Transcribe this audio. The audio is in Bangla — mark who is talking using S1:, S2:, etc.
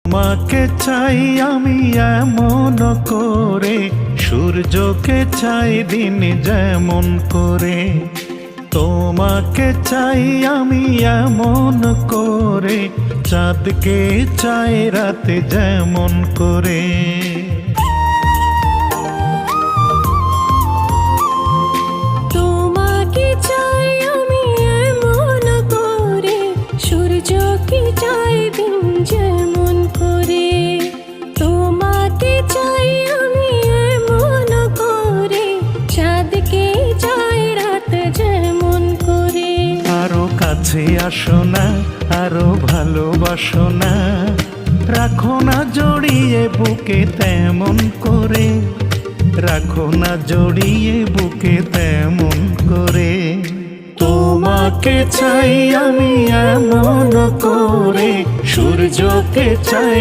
S1: তোমাকে চাই আমি এমন করে, সূর্যকে চাই দিন যেমন করে। তোমাকে চাই আমি এমন করে, চাঁদকে চাই রাত যেমন করে।
S2: তোমাকে চাই আমি এমন করে, সূর্যকে চাই দিন যেমন করে। তোমাকে চাই আমি এমন করে, চাঁদকে চাই রাত যেমন করে।
S1: আরো কাছে আসো না, আরো ভালোবাসো না, রাখো না জড়িয়ে বুকে তেমন করে, রাখো না জড়িয়ে বুকে তেমন করে। তোমাকে চাই আমি এমন করে, সূর্যকে চাই